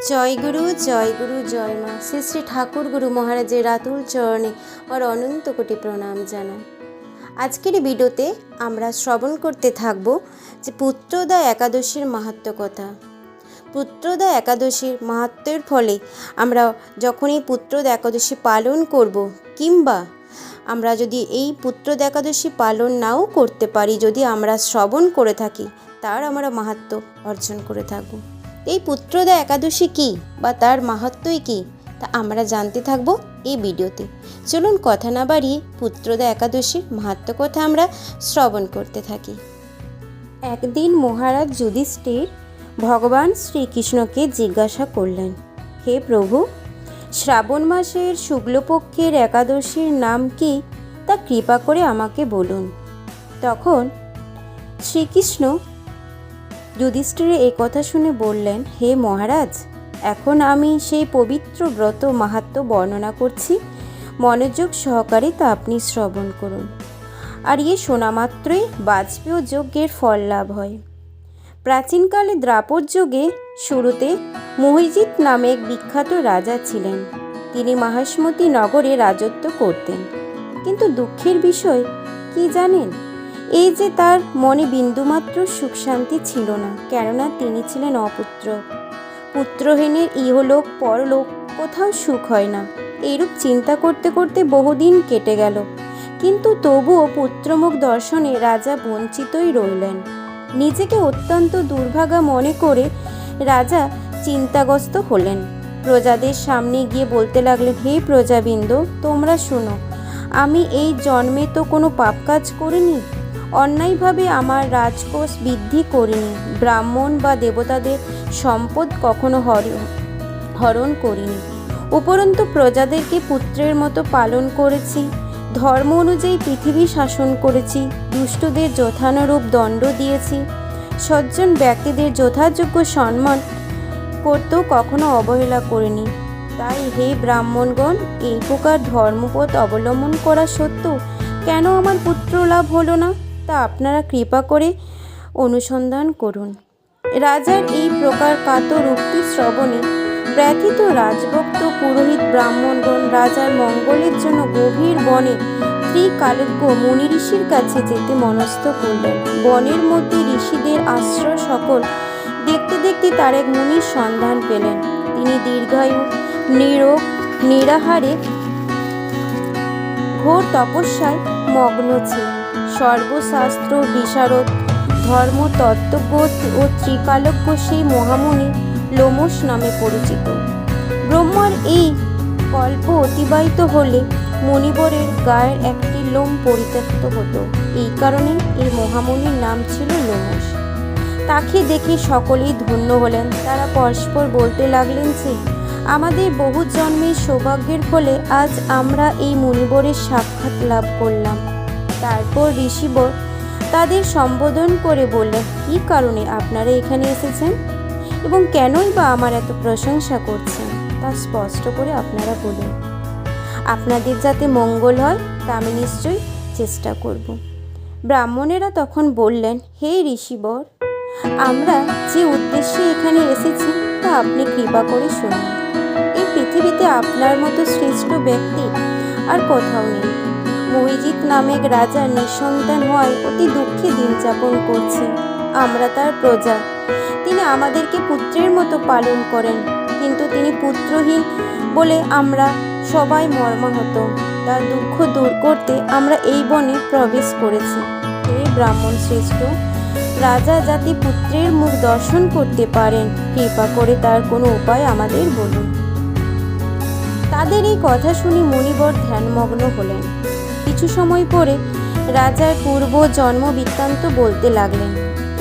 জয় গুরু জয় মা। শ্রী শ্রী ঠাকুর গুরু মহারাজের রাতুল চরণে আর অনন্ত কোটি প্রণাম জানাই। আজকের ভিডিওতে আমরা শ্রবণ করতে থাকব যে পুত্রদা একাদশীর মাহাত্ম্য কথা। পুত্রদা একাদশীর মাহাত্ম্যের ফলে আমরা যখন এই পুত্রদা একাদশী পালন করব, কিংবা আমরা যদি এই পুত্রদা একাদশী পালন নাও করতে পারি, যদি আমরা শ্রবণ করে থাকি, তার আমরা মাহাত্ম্য অর্জন করে থাকব। এই পুত্রদা একাদশী কী বা তার মাহাত্ম্যই কী, তা আমরা জানতে থাকব এই ভিডিওতে। চলুন কথা না বাড়িয়ে পুত্রদা একাদশীর মাহাত্ম্য কথা আমরা শ্রবণ করতে থাকি। একদিন মহারাজ যুধিষ্ঠির ভগবান শ্রীকৃষ্ণকে জিজ্ঞাসা করলেন, হে প্রভু, শ্রাবণ মাসের শুক্লপক্ষের একাদশীর নাম কি, তা কৃপা করে আমাকে বলুন। তখন শ্রীকৃষ্ণ যুধিষ্ঠিরের এই কথা শুনে বললেন, হে মহারাজ, এখন আমি সেই পবিত্র ব্রত মাহাত্ম্য বর্ণনা করছি, মনোযোগ সহকারে তা আপনি শ্রবণ করুন। আর ইয়ে শোনা মাত্রই বাজপেয় যজ্ঞের ফল লাভ হয়। প্রাচীনকালে দ্রাপর যুগে শুরুতে মহিজিৎ নামে এক বিখ্যাত রাজা ছিলেন। তিনি মাহিষ্মতি নগরে রাজত্ব করতেন। কিন্তু দুঃখের বিষয় কি জানেন? এই যে তার মনে বিন্দুমাত্র সুখ শান্তি ছিল না, কেননা তিনি ছিলেন অপুত্র। পুত্রহীনের ইহলোক পরলোক কোথাও সুখ হয় না। এইরূপ চিন্তা করতে করতে বহুদিন কেটে গেল, কিন্তু তবুও পুত্রমুখ দর্শনে রাজা বঞ্চিতই রইলেন। নিজেকে অত্যন্ত দুর্ভাগা মনে করে রাজা চিন্তাগ্রস্ত হলেন। প্রজাদের সামনে গিয়ে বলতে লাগলেন, হে প্রজাবৃন্দ, তোমরা শোনো, আমি এই জন্মে তো কোনো পাপ কাজ করিনি, অন্যায়ভাবে আমার রাজকোষ বৃদ্ধি করিনি, ব্রাহ্মণ বা দেবতাদের সম্পদ কখনো হরণ করিনি, উপরন্তু প্রজাদেরকে পুত্রের মতো পালন করেছি, ধর্ম অনুযায়ী পৃথিবী শাসন করেছি, দুষ্টদের যথানুরূপ দণ্ড দিয়েছি, সজ্জন ব্যক্তিদের যথাযোগ্য সম্মান করতেও কখনো অবহেলা করিনি। তাই হে ব্রাহ্মণগণ, এই প্রকার ধর্মপথ অবলম্বন করা সত্ত্বেও কেন আমার পুত্র লাভ হলো না, তা আপনারা কৃপা করে অনুসন্ধান করুন। রাজার এই প্রকার কাতর উক্তি শ্রবণে ব্যথিত রাজভক্ত পুরোহিত ব্রাহ্মণগণ রাজার মঙ্গলের জন্য গভীর বনে ত্রিকালজ্ঞ মুনি ঋষির কাছে যেতে মনস্থ করলেন। বনের মধ্যে ঋষিদের আশ্রয় সকল দেখতে দেখতে তার এক মুনির সন্ধান পেলেন। তিনি দীর্ঘায়ু, নীরব, নিরাহারে ঘোর তপস্যায় মগ্ন ছিলেন। সর্বশাস্ত্র বিশারদ, ধর্ম তত্ত্বজ্ঞ ও ত্রিকালজ্ঞ সেই মহামুনি লোমশ নামে পরিচিত। ব্রহ্মার এই কল্প অতিবাহিত হলে মণিবরের গায়ের একটি লোম পরিত্যক্ত হতো। এই কারণে এই মহামুনির নাম ছিল লোমশ। তাকে দেখে সকলেই ধন্য হলেন। তারা পরস্পর বলতে লাগলেন যে, আমাদের বহু জন্মের সৌভাগ্যের ফলে আজ আমরা এই মুনিবরের সাক্ষাৎ লাভ করলাম। তারপর ঋষিবর তাদের সম্বোধন করে বললেন, কী কারণে আপনারা এখানে এসেছেন এবং কেনই বা আমার এত প্রশংসা করছেন, তা স্পষ্ট করে আপনারা বলুন। আপনাদের যাতে মঙ্গল হয় তা আমি নিশ্চয়ই চেষ্টা করব। ব্রাহ্মণেরা তখন বললেন, হে ঋষিবর, আমরা যে উদ্দেশ্যে এখানে এসেছি তা আপনি কৃপা করে শুনুন। এই পৃথিবীতে আপনার মতো শ্রেষ্ঠ ব্যক্তি আর কোথাও নেই। মহিজিৎ নামে এক রাজা নিঃসন্তান হওয়ায় অতি দুঃখে দিন যাপন করছে। আমরা তার প্রজা। তিনি আমাদেরকে পুত্রের মতো পালন করেন, কিন্তু তিনি পুত্রহীন বলে আমরা সবাই মর্মাহত। তার দুঃখ দূর করতে আমরা এই বনে প্রবেশ করেছি। হে ব্রাহ্মণ শ্রেষ্ঠ, রাজা যাতে পুত্রের মুখ দর্শন করতে পারেন, কৃপা করে তার কোনো উপায় আমাদের বলুন। তাদের এই কথা শুনে মুনিবর ধ্যানমগ্ন হলেন। কিছু সময় পরে রাজার পূর্ব জন্ম বৃত্তান্ত বলতে লাগলেন।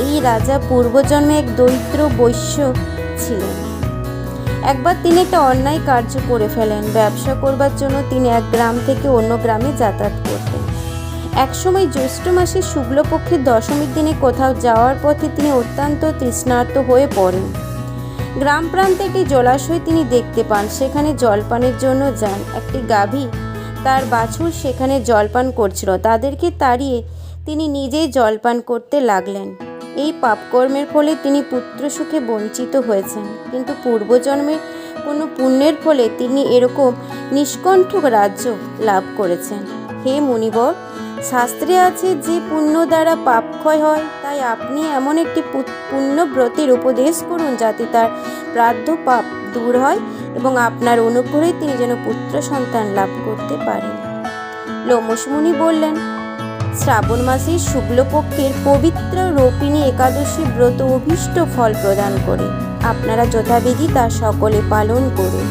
এই রাজা পূর্বজন্মে এক দরিদ্র বৈশ্য ছিলেন। একবার তিনি একটা অন্যায় কার্য করে ফেলেন। ব্যবসা করবার জন্য তিনি এক গ্রাম থেকে অন্য গ্রামে যাতায়াত করতেন। একসময় জ্যৈষ্ঠ মাসের শুক্লপক্ষের দশমীর দিনে কোথাও যাওয়ার পথে তিনি অত্যন্ত তৃষ্ণার্ত হয়ে পড়েন। গ্রাম প্রান্তে একটি জলাশয় তিনি দেখতে পান। সেখানে জলপানের জন্য যান। একটি গাভী তার বাছুর সেখানে জলপান করছিল। তাদেরকে তাড়িয়ে তিনি নিজেই জলপান করতে লাগলেন। এই পাপকর্মের ফলে তিনি পুত্র সুখে বঞ্চিত হয়েছেন, কিন্তু পূর্বজন্মের কোনো পুণ্যের ফলে তিনি এরকম নিষ্কণ্ঠক রাজ্য লাভ করেছেন। হে মুনিবর, শাস্ত্রে আছে যে পুণ্য দ্বারা পাপ ক্ষয় হয়, তাই আপনি এমন একটি পুণ্যব্রতের উপদেশ করুন যাতে তার প্রারব্ধ পাপ দূর হয় এবং আপনার অনুগ্রহে তিনি যেন পুত্র সন্তান লাভ করতে পারেন। লোমশ মুনি বললেন, শ্রাবণ মাসের শুক্লপক্ষের পবিত্র রোপিণী একাদশী ব্রত অভীষ্ট ফল প্রদান করে। আপনারা যথাবিধি তা সকলে পালন করুন।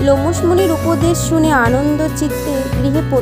লোমশ মুনির উপদেশ শুনে আনন্দ চিত্তে গৃহে